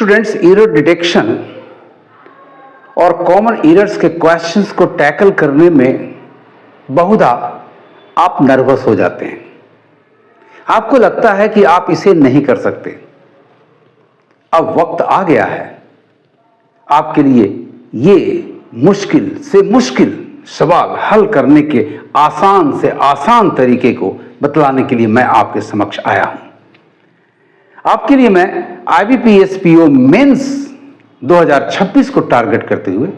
Students, error detection और common errors के questions को टैकल करने में बहुधा आप नर्वस हो जाते हैं। आपको लगता है कि आप इसे नहीं कर सकते। अब वक्त आ गया है आपके लिए ये मुश्किल से मुश्किल सवाल हल करने के आसान से आसान तरीके को बतलाने के लिए मैं आपके समक्ष आया हूं। आपके लिए मैं IBPS PO मेंस 2026 को टारगेट करते हुए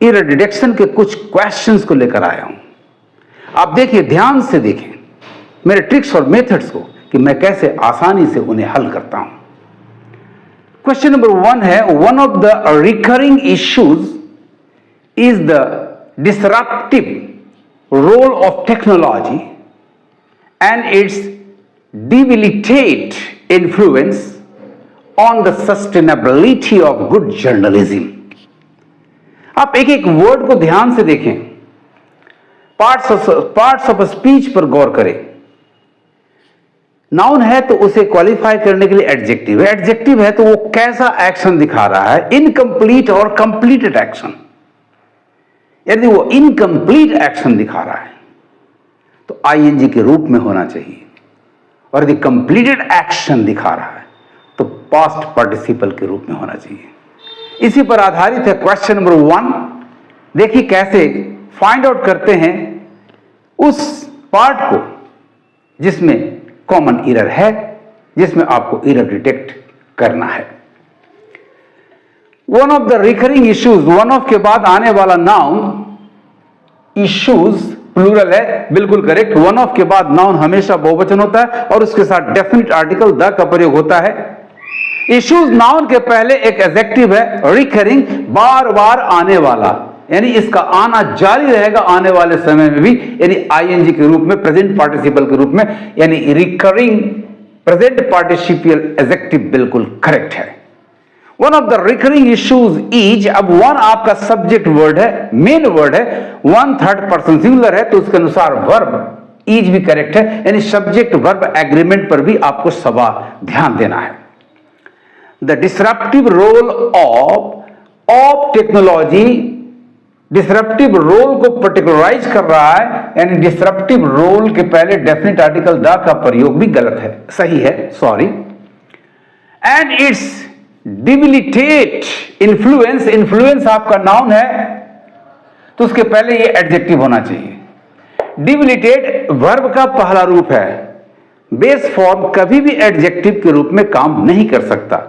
एरर डिटेक्शन के कुछ क्वेश्चंस को लेकर आया हूं। आप देखिए, ध्यान से देखें मेरे ट्रिक्स और मेथड्स को कि मैं कैसे आसानी से उन्हें हल करता हूं। क्वेश्चन नंबर 1 है, one of the recurring issues is the disruptive role of technology and its debilitate influence on the sustainability of good journalism। आप एक एक वर्ड को ध्यान से देखें, पार्ट्स ऑफ स्पीच पर गौर करें। नाउन है तो उसे क्वालिफाई करने के लिए एडजेक्टिव है, एडजेक्टिव है तो वो कैसा एक्शन दिखा रहा है, इनकम्प्लीट और कंप्लीटेड एक्शन। यदि वो इनकम्प्लीट एक्शन दिखा रहा है तो ING के रूप में होना चाहिए, और यदि कंप्लीटेड एक्शन दिखा रहा है तो पास्ट पार्टिसिपल के रूप में होना चाहिए। इसी पर आधारित है क्वेश्चन नंबर 1। देखिए कैसे फाइंड आउट करते हैं उस पार्ट को जिसमें कॉमन एरर है, जिसमें आपको एरर डिटेक्ट करना है। One of the recurring issues, one of के बाद आने वाला नाउन इश्यूज प्लूरल है, बिल्कुल करेक्ट। वन ऑफ के बाद नाउन हमेशा बहुवचन होता है और उसके साथ डेफिनेट आर्टिकल द का प्रयोग होता है। इश्यूज नाउन के पहले एक एडजेक्टिव है, रिकरिंग बार बार आने वाला, यानी इसका आना जारी रहेगा आने वाले समय में भी, यानी ING के रूप में, प्रेजेंट पार्टिसिपल के रूप में, यानी रिकरिंग प्रेजेंट पार्टिसिपियल एडजेक्टिव बिल्कुल करेक्ट है। One of the recurring issues is, अब वन आपका सब्जेक्ट वर्ड है, मेन वर्ड है, वन थर्ड पर्सन सिंगुलर है तो उसके अनुसार वर्ब इज भी करेक्ट है, यानी सब्जेक्ट वर्ब एग्रीमेंट पर भी आपको सवाल ध्यान देना है। The disruptive role of technology, disruptive role को पर्टिकुलराइज कर रहा है, यानी डिसरप्टिव रोल के पहले डेफिनेट आर्टिकल द का प्रयोग भी गलत है, सही है, sorry. And it's debilitate influence, influence आपका नाउन है तो उसके पहले ये एडजेक्टिव होना चाहिए। डिबिलिटेट वर्ब का पहला रूप है, बेस फॉर्म कभी भी एडजेक्टिव के रूप में काम नहीं कर सकता।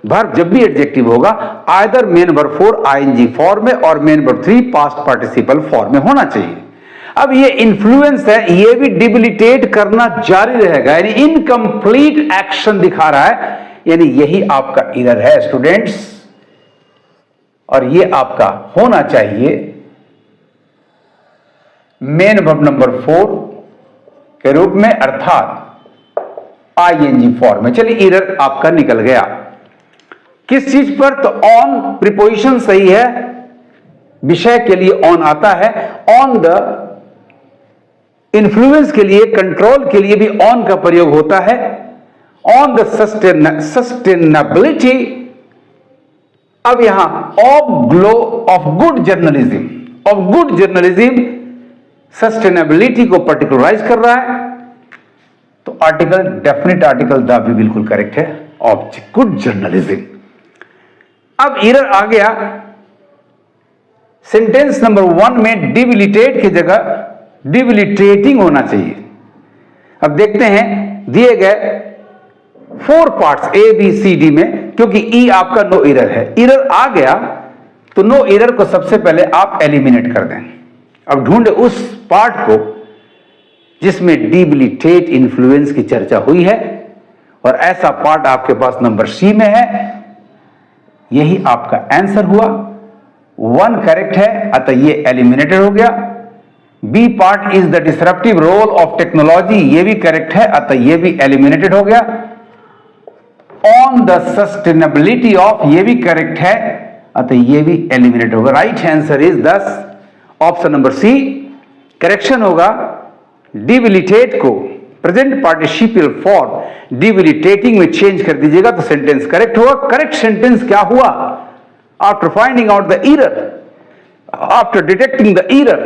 वर्ब जब भी एडजेक्टिव होगा either main verb 4 ING form में और main verb 3 past participle form में होना चाहिए। अब ये इन्फ्लुएंस है, ये भी डिबिलिटेट करना जारी रहेगा, यानी इनकम्प्लीट एक्शन दिखा रहा है, यानी यही आपका एरर है स्टूडेंट्स, और ये आपका होना चाहिए मेन वर्ब नंबर 4 के रूप में, अर्थात ING फॉर्म में। चलिए एरर आपका निकल गया। किस चीज पर? तो ऑन प्रीपोजिशन सही है, विषय के लिए ऑन आता है, ऑन द इन्फ्लुएंस के लिए, कंट्रोल के लिए भी ऑन का प्रयोग होता है, ऑन द सस्टेनेबिलिटी। अब यहां of good journalism, of good journalism sustainability को पर्टिकुलराइज कर रहा है, तो आर्टिकल डेफिनेट आर्टिकल द भी बिल्कुल करेक्ट है, ऑफ गुड जर्नलिज्म। अब एरर आ गया सेंटेंस नंबर 1 में, डिबिलिटेट की जगह डिबिलिटेटिंग होना चाहिए। अब देखते हैं दिए गए 4 parts A B C D में, क्योंकि E आपका नो एरर है, एरर आ गया तो नो एरर को सबसे पहले आप एलिमिनेट कर दें। अब ढूंढे उस पार्ट को जिसमें डिबिलिटेट इन्फ्लुएंस की चर्चा हुई है, और ऐसा पार्ट आपके पास नंबर C में है, यही आपका आंसर हुआ। 1 करेक्ट है, अतः ये एलिमिनेटेड हो गया। B part is the disruptive role of technology, ये भी करेक्ट है, अतः ये भी एलिमिनेटेड हो गया। ऑन द सस्टेनेबिलिटी ऑफ, ये भी करेक्ट है, अतः ये भी एलिमिनेट होगा। Right answer is 10 option number C। Correction होगा डिबिलिटेट को प्रेजेंट पार्टिसिपल फॉर्म डिबिलिटेटिंग में चेंज कर दीजिएगा तो सेंटेंस करेक्ट होगा। करेक्ट सेंटेंस क्या हुआ? After finding out the error, after detecting the error,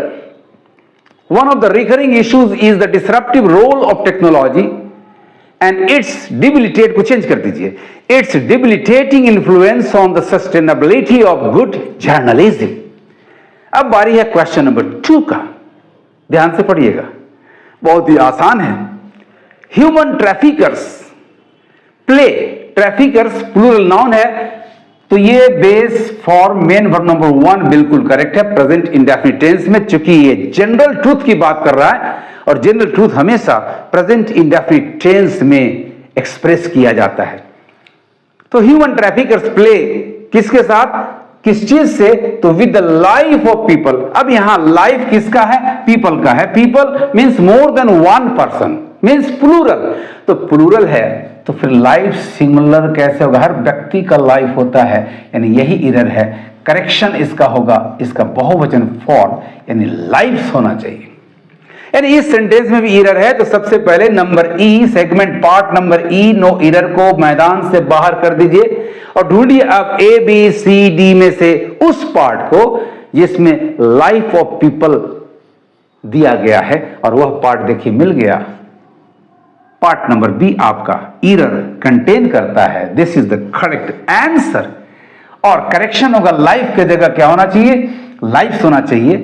one of the recurring issues is the disruptive role of technology and its debilitate को change कर दीजिए, its debilitating influence on the sustainability of good journalism। अब बारी है question number 2 का, ध्यान से पढ़िएगा, बहुत ही आसान है। Human traffickers play, traffickers plural noun है, तो ये base form main verb number 1 बिल्कुल करेक्ट है प्रेजेंट इंडेफिनिट टेंस में, चूंकि ये जनरल ट्रूथ की बात कर रहा है और जनरल ट्रूथ हमेशा प्रेजेंट इंडेफिनिट टेंस में एक्सप्रेस किया जाता है। तो ह्यूमन ट्रैफिकर्स प्ले किसके साथ, किस चीज से? तो with the life of people. अब यहां लाइफ किसका है? पीपल का है। People means more than one person, means plural, तो प्लूरल है तो फिर लाइफ सिंगुलर कैसे होगा? हर व्यक्ति का लाइफ होता है, यानी यही एरर है। करेक्शन इसका होगा, इसका बहुवचन फॉर्म यानी लाइव्स होना चाहिए। यानी इस सेंटेंस में भी एरर है, तो सबसे पहले number E, segment part number E, no error को मैदान से बाहर कर दीजिए और ढूंढिए अब ए बी सी डी में से उस पार्ट को जिसमें लाइफ ऑफ पीपल दिया गया है, और वह पार्ट देखिए मिल गया। पार्ट नंबर बी आपका एरर कंटेन करता है, this is the correct answer. और करेक्शन होगा लाइफ की जगह क्या होना चाहिए? लाइफ होना चाहिए।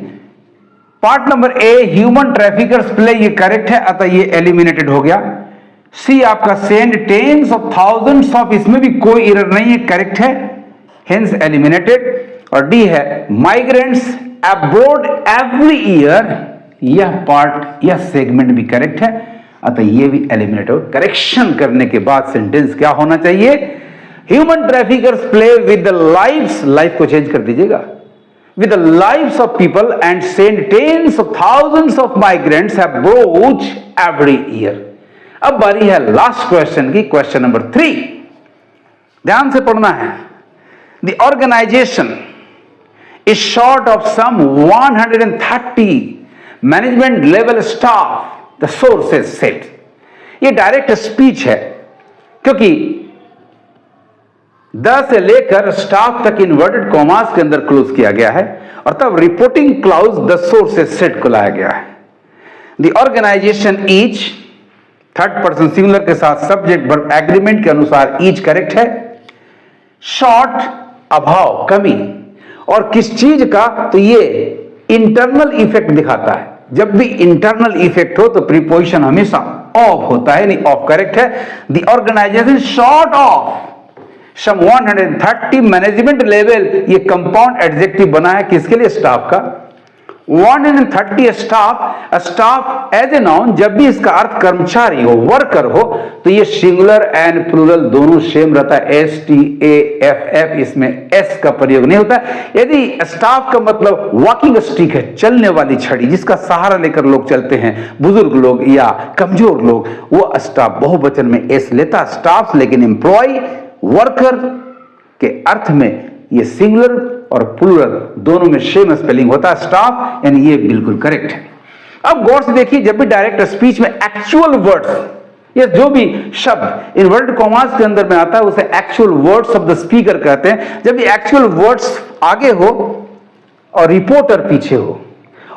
Part number A human traffickers play, ये करेक्ट है, अतः ये एलिमिनेटेड हो गया। सी आपका send tens of thousands of, इसमें भी कोई एरर नहीं है, करेक्ट है, हेंस एलिमिनेटेड। और डी है माइग्रेंट्स अब्रॉड एवरी ईयर, यह पार्ट, यह सेगमेंट भी करेक्ट है, अतः ये भी एलिमिनेट हो। करेक्शन करने के बाद सेंटेंस क्या होना चाहिए? Human traffickers play with the lives, life को चेंज कर दीजिएगा, with the lives of people and send tens of thousands of migrants abroad every year. अब बारी है लास्ट क्वेश्चन की, क्वेश्चन नंबर 3, ध्यान से पढ़ना है। The organisation is short of some 130 management level staff, the sources said. ये direct speech है, क्योंकि 10 से लेकर स्टाफ तक इन्वर्टेड कॉमास के अंदर क्लोज किया गया है, और तब reporting clause the sources said को लाया गया है। The organisation each, third person singular के साथ सब्जेक्ट वर्ब एग्रीमेंट के अनुसार ईच करेक्ट है। शॉर्ट अभाव, कमी, और किस चीज का? तो ये इंटरनल इफेक्ट दिखाता है। जब भी इंटरनल इफेक्ट हो तो प्रीपोजिशन हमेशा ऑफ होता है, नहीं ऑफ करेक्ट है। The organisation short of some 130 management level, ये कंपाउंड एडजेक्टिव बना है किसके लिए? स्टाफ का। 130 staff, staff as a noun, जब भी इसका अर्थ कर्मचारी हो, वर्कर हो, तो ये सिंगुलर एंड प्लूरल दोनों सेम रहता है, STAFF, इसमें S का प्रयोग नहीं होता। यदि स्टाफ का मतलब वॉकिंग स्टिक है, चलने वाली छड़ी जिसका सहारा लेकर लोग चलते हैं, बुजुर्ग लोग या कमजोर लोग, वो स्टाफ बहुवचन में S लेता स्टाफ, लेकिन एम्प्लॉय वर्कर के अर्थ में ये सिंगुलर और प्लूरल दोनों में सेम स्पेलिंग होता है स्टाफ, यानी ये बिल्कुल करेक्ट है। अब गौर से देखिए, जब भी डायरेक्ट स्पीच में एक्चुअल वर्ड्स, ये जो भी शब्द इन्वर्टेड कॉमास के अंदर में आता है उसे actual words of the speaker कहते हैं। जब भी एक्चुअल वर्ड्स आगे हो और रिपोर्टर पीछे हो,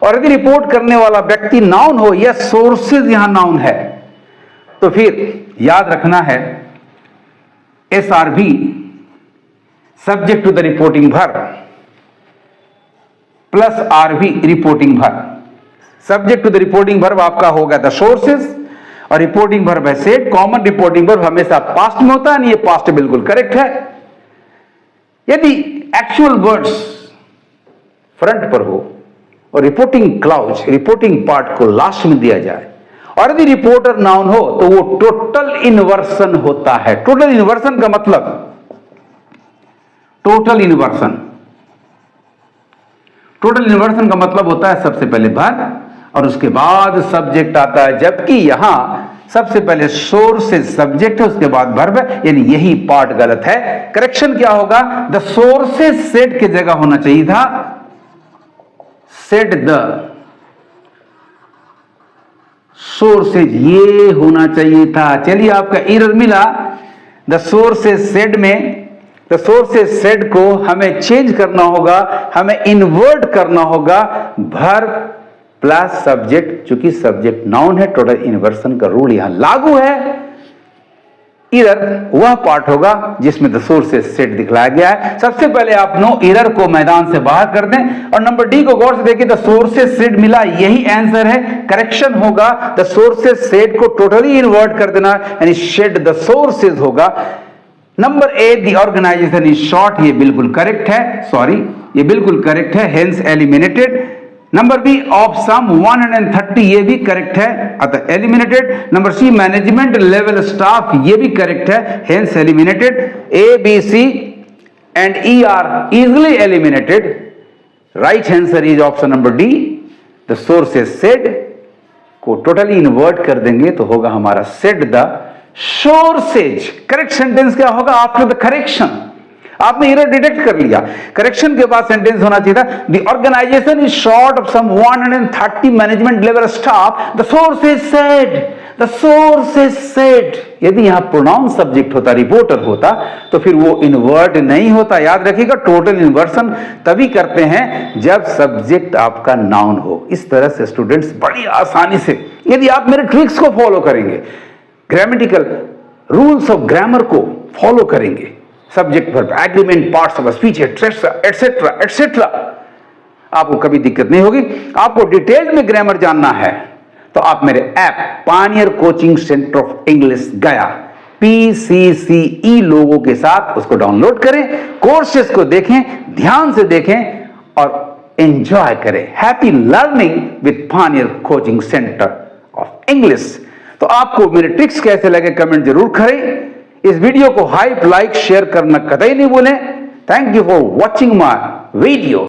और यदि रिपोर्ट करने वाला व्यक्ति नाउन हो या सोर्सेज यहां नाउन है, तो फिर याद रखना है SRV subject to the reporting verb plus RV reporting verb. Subject to the reporting verb आपका होगा द सोर्सेज, और रिपोर्टिंग वर्ब है सेड। कॉमन रिपोर्टिंग वर्ब हमेशा पास्ट में होता है, ये पास्ट बिल्कुल करेक्ट है। यदि एक्चुअल वर्ड्स फ्रंट पर हो और रिपोर्टिंग क्लाउज, रिपोर्टिंग पार्ट को लास्ट में दिया जाए, और यदि रिपोर्टर नाउन हो तो वो टोटल इन्वर्सन होता है। टोटल इन्वर्सन का मतलब, टोटल इन्वर्सन का मतलब होता है सबसे पहले वर्ब और उसके बाद सब्जेक्ट आता है, जबकि यहां सबसे पहले सोर्सेज सब्जेक्ट है, उसके बाद वर्ब है, यानी यही पार्ट गलत है। करेक्शन क्या होगा? द सोर्सेज सेड की जगह होना चाहिए था सेड द सोर्सेज ये होना चाहिए था। चलिए आपका एरर मिला। द सोर्सेज सेड में द सोर्सेज सेड को हमें चेंज करना होगा, हमें इन्वर्ट करना होगा वर्ब प्लस सब्जेक्ट, चूंकि सब्जेक्ट नाउन है, टोटल इन्वर्सन का रूल यहां लागू है। एरर वह पार्ट होगा जिसमें द सोर्सेज सेड दिखलाया गया है। सबसे पहले आप नो एरर को मैदान से बाहर कर दें और नंबर डी को गौर से देखिए। द सोर्सेज सेड मिला, यही आंसर है। करेक्शन होगा द सोर्सेज सेड को टोटली इन्वर्ट कर देना, यानी शेड द सोर्सेज होगा। Number A the organisation is short, ये बिल्कुल करेक्ट है, सॉरी ये बिल्कुल करेक्ट है, hence eliminated. Number B of some 130, ये भी करेक्ट है, अतः eliminated. Number C management level staff, ये भी करेक्ट है, hence eliminated. A B C and E are easily eliminated. Right answer is option number D. The sources said को totally invert कर देंगे तो होगा हमारा said the sources. Correct sentence क्या होगा आफ्टर द करेक्शन? आपने एरर डिटेक्ट कर लिया, करेक्शन के बाद सेंटेंस होना चाहिए था the organisation is short of some 130 management level staff, the sources said, the sources said. यदि यहां प्रोनाउन सब्जेक्ट होता, रिपोर्टर होता, तो फिर वो इन्वर्ट नहीं होता। याद रखिएगा, टोटल इन्वर्सन तभी करते हैं जब सब्जेक्ट आपका नाउन हो। इस तरह से स्टूडेंट्स बड़ी आसानी से, यदि आप मेरे ट्रिक्स को फॉलो करेंगे, ग्रामेटिकल रूल्स ऑफ ग्रामर को फॉलो करेंगे, subject verb agreement parts of speech etcetera etcetera etcetera, आपको कभी दिक्कत नहीं होगी। आपको डिटेल में ग्रामर जानना है तो आप मेरे app Pioneer coaching centre of English गया PCCE लोगों के साथ उसको डाउनलोड करें, कोर्सेज को देखें, ध्यान से देखें और एंजॉय करें। Happy learning with Pioneer coaching centre of English. तो आपको मेरे ट्रिक्स कैसे लगे कमेंट जरूर करें। इस वीडियो को हाइप, लाइक, शेयर करना कतई नहीं भूलें। Thank you for watching my video.